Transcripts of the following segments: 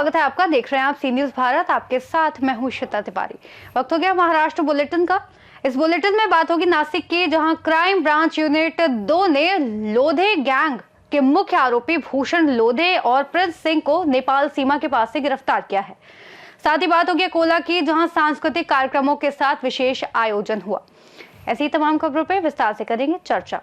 स्वागत है आपका। देख रहे हैं आप सी न्यूज भारत, आपके साथ मैं हूं श्वेता तिवारी। वक्त हो गया महाराष्ट्र बुलेटिन का। इस बुलेटिन में बात होगी नासिक की, जहां क्राइम ब्रांच यूनिट 2 ने लोधे गैंग के मुख्य आरोपी भूषण लोधे और प्रिंस सिंह को नेपाल सीमा के पास से गिरफ्तार किया है। साथ ही बात होगी कोला की, जहां सांस्कृतिक कार्यक्रमों के साथ विशेष आयोजन हुआ। ऐसी तमाम खबरों पर विस्तार से करेंगे चर्चा।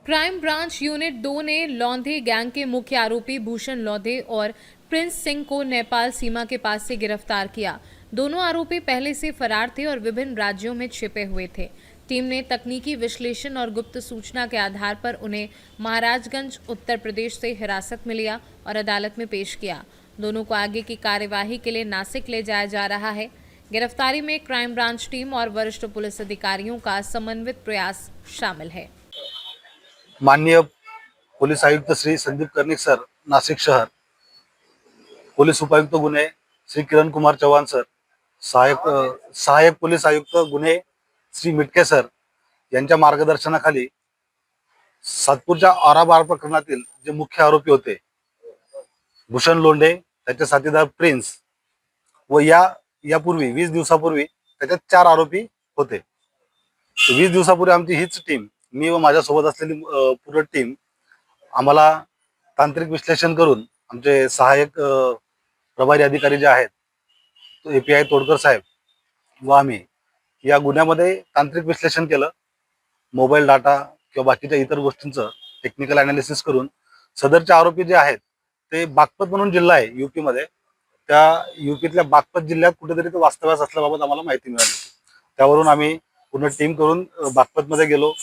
क्राइम ब्रांच यूनिट 2 ने लोधे गैंग के मुख्य आरोपी भूषण लोधे और प्रिंस सिंह को नेपाल सीमा के पास से गिरफ्तार किया। दोनों आरोपी पहले से फरार थे और विभिन्न राज्यों में छिपे हुए थे। टीम ने तकनीकी विश्लेषण और गुप्त सूचना के आधार पर उन्हें महाराजगंज उत्तर प्रदेश से हिरासत में लिया और अदालत में पेश किया। दोनों को आगे की कार्यवाही के लिए नासिक ले जाया जा रहा है। गिरफ्तारी में क्राइम ब्रांच टीम और वरिष्ठ पुलिस अधिकारियों का समन्वित प्रयास शामिल है। माननीय पोलीस आयुक्त श्री संदीप कर्णिक सर नाशिक शहर, पोलीस उपायुक्त गुन्हे श्री किरण कुमार चव्हाण सर, सहायक पोलीस आयुक्त गुन्हे श्री मिटके सर यांच्या मार्गदर्शनाखाली सातपूरच्या औराबार प्रकरणातील जे मुख्य आरोपी होते भूषण लोंढे, त्याचे साथीदार प्रिन्स व यापूर्वी 20 दिवसापूर्वी त्याच्यात 4 आरोपी होते। 20 दिवसापूर्वी आमची हीच टीम, मी व माझ्यासोबत असलेली पूर्ण टीम, आम्हाला तांत्रिक विश्लेषण करून आमचे सहाय्यक प्रभारी अधिकारी जे आहेत तो API तोडकर साहेब व आम्ही या गुन्ह्यामध्ये तांत्रिक विश्लेषण केलं। मोबाईल डाटा किंवा बाकीच्या इतर गोष्टींचं टेक्निकल अनालिसिस करून सदरचे आरोपी जे आहेत ते बागपत म्हणून जिल्हा आहे UP मध्ये, त्या UPतल्या बागपत जिल्ह्यात कुठेतरी ते वास्तव्यास असल्याबाबत आम्हाला माहिती मिळाली। त्यावरून आम्ही पूर्ण टीम करून बागपत मध्ये गेलो।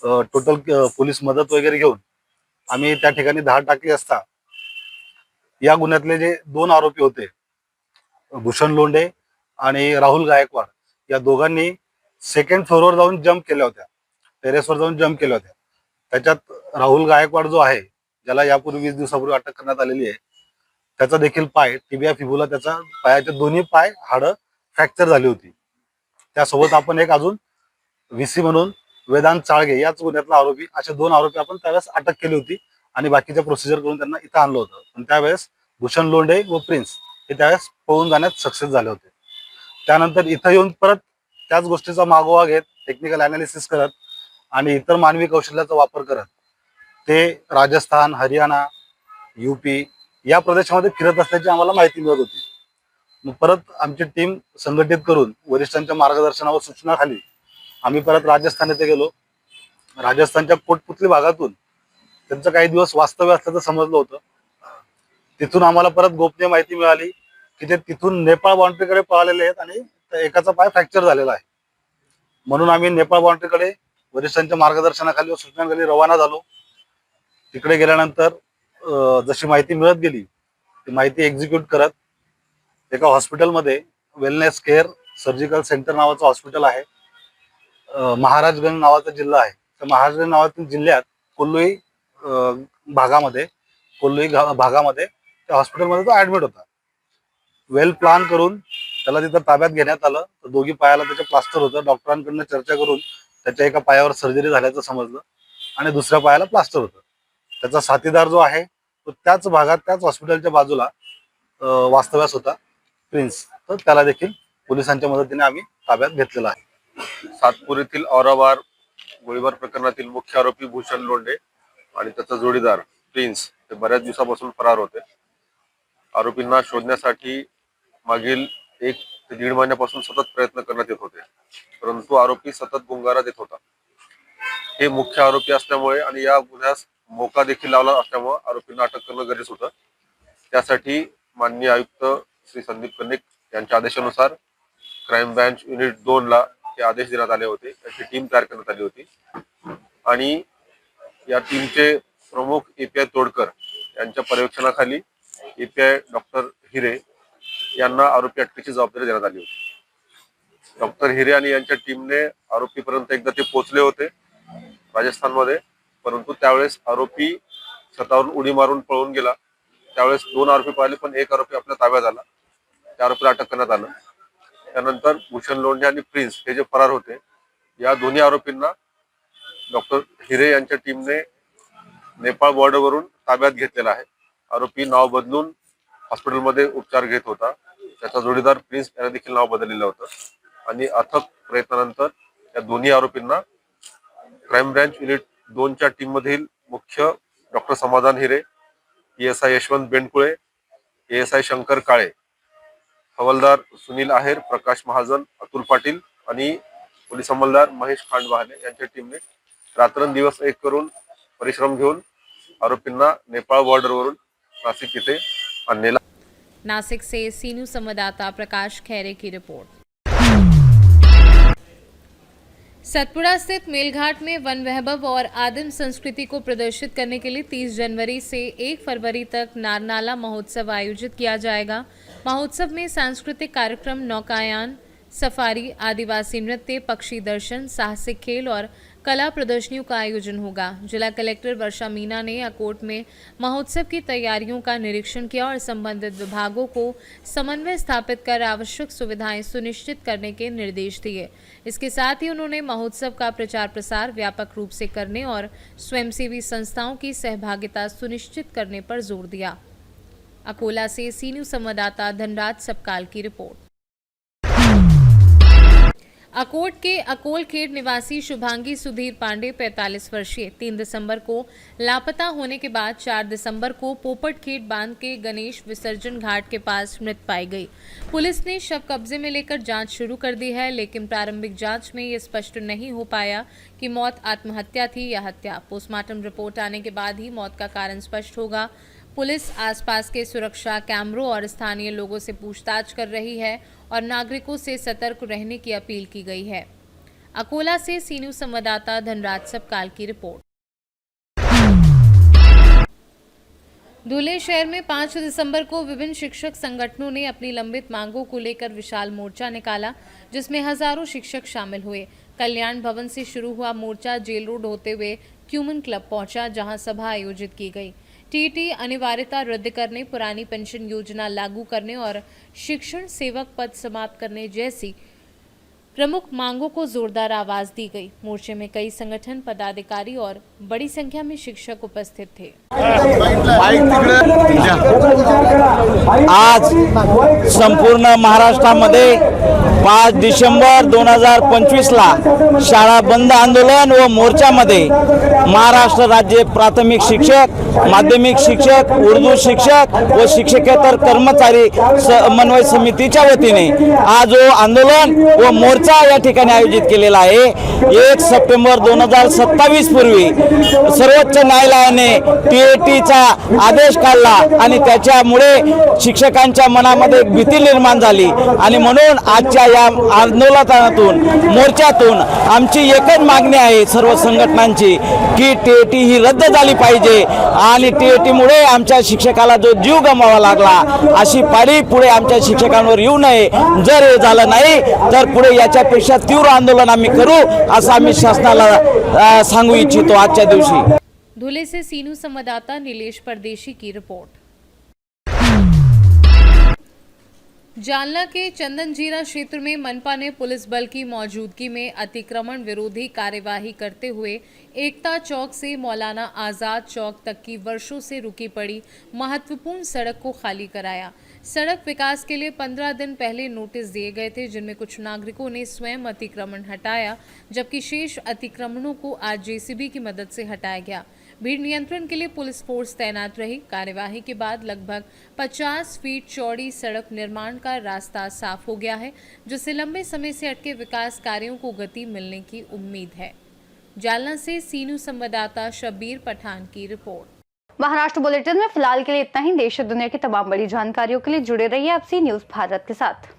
टोटल पोलीस मदत वगैरे घेऊन आम्ही त्या ठिकाणी धाड टाकली असता या गुन्ह्यातले जे 2 आरोपी होते भूषण लोंढे आणि राहुल गायकवाड, या दोघांनी सेकंड फ्लोअरवर जाऊन जंप केल्या होत्या, टेरेसवर जाऊन जंप केल्या होत्या। त्याच्यात राहुल गायकवाड जो आहे, ज्याला यापूर्वी 20 दिवसापूर्वी अटक करण्यात आलेली आहे, त्याचा देखील पाय टिबिया फिबुला, त्याचा पायाचे दोन्ही पाय हाडं फ्रॅक्चर झाली होती। त्यासोबत आपण एक अजून VC म्हणून वेदांत चाळगे याच गुन्ह्यातला आरोपी, असे 2 आरोपी आपण त्यावेळेस अटक केली होती आणि बाकीच्या प्रोसिजर करून त्यांना इथं आणलं होतं। पण त्यावेळेस भूषण लोंढे व प्रिन्स हे त्यावेळेस पळून जाण्यात सक्सेस झाले होते। त्यानंतर इथं येऊन परत त्याच गोष्टीचा मागोवा घेत, टेक्निकल अनालिसिस करत आणि इतर मानवी कौशल्याचा वापर करत ते राजस्थान, हरियाणा, UP या प्रदेशामध्ये फिरत असल्याची आम्हाला माहिती मिळत होती। मग परत आमची टीम संघटित करून वरिष्ठांच्या मार्गदर्शनावर सूचनाखाली आम्ही परत राजस्थान येथे गेलो। राजस्थानच्या कोटपुतली भागातून त्यांचं काही दिवस वास्तव्य असल्याचं समजलं होतं। तिथून आम्हाला परत गोपनीय माहिती मिळाली की ते तिथून नेपाळ बाउंड्रीकडे पळालेले आहेत आणि एकाचा पाय फ्रॅक्चर झालेला आहे। म्हणून आम्ही नेपाळ बाउंड्रीकडे वरिष्ठांच्या मार्गदर्शनाखाली व सूचनाखाली रवाना झालो। तिकडे गेल्यानंतर जशी माहिती मिळत गेली ती माहिती एक्झिक्यूट करत एका हॉस्पिटलमध्ये, वेलनेस केअर सर्जिकल सेंटर नावाचं हॉस्पिटल आहे, महाराजगंज नावाचा जिल्हा आहे, तर महाराजगंज नावातील जिल्ह्यात कोल्लोई भागामध्ये त्या हॉस्पिटलमध्ये तो ऍडमिट होता। वेल प्लान करून त्याला तिथं ताब्यात घेण्यात आलं। तर दोघी पायाला त्याचे प्लास्टर होतं। डॉक्टरांकडून चर्चा करून त्याच्या एका पायावर सर्जरी झाल्याचं समजलं आणि दुसऱ्या पायाला प्लास्टर होतं। त्याचा साथीदार जो आहे तो त्याच भागात, त्याच हॉस्पिटलच्या बाजूला वास्तव्यास होता, प्रिन्स, तर त्याला देखील पोलिसांच्या मदतीने आम्ही ताब्यात घेतलेला आहे। सातपूर येथील औराबार गोळीबार प्रकरणातील मुख्य आरोपी भूषण लोंढे आणि त्याचा जोडीदार प्रिन्स हे बऱ्याच दिवसापासून फरार होते। आरोपींना शोधण्यासाठी मागील 1 ते 1.5 महिन्यापासून सतत प्रयत्न करण्यात येत होते, परंतु आरोपी सतत गुंगारा देत होता। हे मुख्य आरोपी असल्यामुळे आणि या गुन्ह्यास मोका देखील लावला असल्यामुळे आरोपींना अटक करणं गरजेचं होतं। त्यासाठी माननीय आयुक्त श्री संदीप कर्णिक यांच्या आदेशानुसार क्राइम ब्रांच युनिट 2 ला हे आदेश देण्यात आले होते। त्याची टीम तयार करण्यात आली होती आणि या टीमचे प्रमुख API तोडकर यांच्या पर्यवेक्षणाखाली API डॉक्टर हिरे यांना आरोपी अटकेची जबाबदारी देण्यात आली होती। डॉक्टर हिरे आणि यांच्या टीमने आरोपीपर्यंत एकदा ते पोहोचले होते राजस्थानमध्ये, परंतु त्यावेळेस आरोपी छतावरून उडी मारून पळून गेला। त्यावेळेस 2 आरोपी पाहिले, पण 1 आरोपी आपल्या ताब्यात आला। त्या आरोपीला अटक करण्यात आलं। त्यानंतर भूषण लोंढे आणि प्रिन्स हे जे फरार होते, या दोन्ही आरोपींना डॉक्टर हिरे यांच्या टीमने नेपाळ बॉर्डरवरून ताब्यात घेतलेला आहे। आरोपी नाव बदलून हॉस्पिटलमध्ये उपचार घेत होता. त्याचा जोडीदार प्रिन्स याने देखील नाव बदललेलं होतं आणि अथक प्रयत्नानंतर या दोन्ही आरोपींना क्राईम ब्रँच युनिट 2च्या टीम मधील मुख्य डॉक्टर समाधान हिरे, PSI यशवंत बेंडकुळे, ASI शंकर काळे, हवालदार सुनील आहेर, प्रकाश महाजन, अतुल पाटील आणि पोलीस अंमलदार महेश खांडवाहने यांच्या टीमने रात्रंदिवस एक करून परिश्रम घेऊन आरोपींना नेपाळ बॉर्डरवरून नाशिक येथे आणलेला. नासिक से सी न्यूज संवाददाता प्रकाश खैरे की रिपोर्ट। सतपुड़ा स्थित मेलघाट में वन वैभव और आदिम संस्कृति को प्रदर्शित करने के लिए 30 जनवरी से 1 फरवरी तक नारनाला महोत्सव आयोजित किया जाएगा। महोत्सव में सांस्कृतिक कार्यक्रम, नौकायान, सफारी, आदिवासी नृत्य, पक्षी दर्शन, साहसिक खेल और कला प्रदर्शनियों का आयोजन होगा। जिला कलेक्टर वर्षा मीना ने अकोट में महोत्सव की तैयारियों का निरीक्षण किया और संबंधित विभागों को समन्वय स्थापित कर आवश्यक सुविधाएं सुनिश्चित करने के निर्देश दिए। इसके साथ ही उन्होंने महोत्सव का प्रचार प्रसार व्यापक रूप से करने और स्वयंसेवी संस्थाओं की सहभागिता सुनिश्चित करने पर जोर दिया। अकोला से सी न्यूज संवाददाता धनराज सपकाल की रिपोर्ट। अकोट के अकोलखेड़ निवासी शुभांगी सुधीर पांडे 45 वर्षीय 3 दिसंबर को लापता होने के बाद 4 दिसंबर को पोपटखेड़ बांध के गणेश विसर्जन घाट के पास मृत पाई गई। पुलिस ने शव कब्जे में लेकर जांच शुरू कर दी है, लेकिन प्रारंभिक जांच में ये स्पष्ट नहीं हो पाया कि मौत आत्महत्या थी या हत्या। पोस्टमार्टम रिपोर्ट आने के बाद ही मौत का कारण स्पष्ट होगा। पुलिस आसपास के सुरक्षा कैमरों और स्थानीय लोगों से पूछताछ कर रही है और नागरिकों से सतर्क रहने की अपील की गई है। अकोला से सी न्यूज संवाददाता धनराज सपकाल की रिपोर्ट। धुले शहर में 5 दिसंबर को विभिन्न शिक्षक संगठनों ने अपनी लंबित मांगों को लेकर विशाल मोर्चा निकाला, जिसमें हजारों शिक्षक शामिल हुए। कल्याण भवन से शुरू हुआ मोर्चा जेल रोड होते हुए क्यूमन क्लब पहुंचा, जहां सभा आयोजित की गई। टीटी अनिवार्यता रद्द करने, पुरानी पेंशन योजना लागू करने और शिक्षण सेवक पद समाप्त करने जैसी प्रमुख मांगों को जोरदार आवाज दी गई। मोर्चे में कई संगठन पदाधिकारी और बड़ी संख्या में शिक्षक उपस्थित थे। आज संपूर्ण महाराष्ट्रामध्ये 5 डिसेंबर 2025ला शाळा बंद आंदोलन व मोर्चामध्ये महाराष्ट्र राज्य प्राथमिक शिक्षक, माध्यमिक शिक्षक, उर्दू शिक्षक व शिक्षकेतर कर्मचारी समन्वय समितीच्या वतीने आज जो आंदोलन व मोर्चा या ठिकाणी आयोजित केलेला आहे। 1 सप्टेंबर 2027 पूर्वी सर्वोच्च न्यायालयाने टीएटीचा आदेश काढला आणि त्याच्यामुळे शिक्षकांच्या मनामध्ये एक भीती निर्माण झाली आणि म्हणून आजच्या या आंदोलनातून मोर्चातून आमची एकच मागणी आहे सर्व संघटनांची की टीएटी ही रद्द झाली पाहिजे आणि टीएटीमुळे आमच्या शिक्षकाला जो जीव गमवावा लागला अशी पाळी पुढे आमच्या शिक्षकांवर येऊ नये। जर हे झालं नाही तर पुढे याच्यापेक्षा तीव्र आंदोलन आम्ही करू असं आम्ही शासनाला सांगू इच्छितो आजच्या दिवशी। धुले से सी न्यूज संवाददाता नीलेश परदेशी की रिपोर्ट। जालना के चंदनजीरा क्षेत्र में मनपा ने पुलिस बल की मौजूदगी में अतिक्रमण विरोधी कार्यवाही करते हुए एकता चौक से मौलाना आज़ाद चौक तक की वर्षों से रुकी पड़ी महत्वपूर्ण सड़क को खाली कराया। सड़क विकास के लिए 15 दिन पहले नोटिस दिए गए थे, जिनमें कुछ नागरिकों ने स्वयं अतिक्रमण हटाया, जबकि शेष अतिक्रमणों को आज जेसीबी की मदद से हटाया गया। भीड़ नियंत्रण के लिए पुलिस फोर्स तैनात रही। कार्यवाही के बाद लगभग 50 फीट चौड़ी सड़क निर्माण का रास्ता साफ हो गया है, जिससे लंबे समय से अटके विकास कार्यों को गति मिलने की उम्मीद है। जालना से सी न्यूज संवाददाता शब्बीर पठान की रिपोर्ट। महाराष्ट्र बुलेटिन में फिलहाल के लिए इतना ही। देश और दुनिया की तमाम बड़ी जानकारियों के लिए जुड़े रहिए आप सी न्यूज भारत के साथ।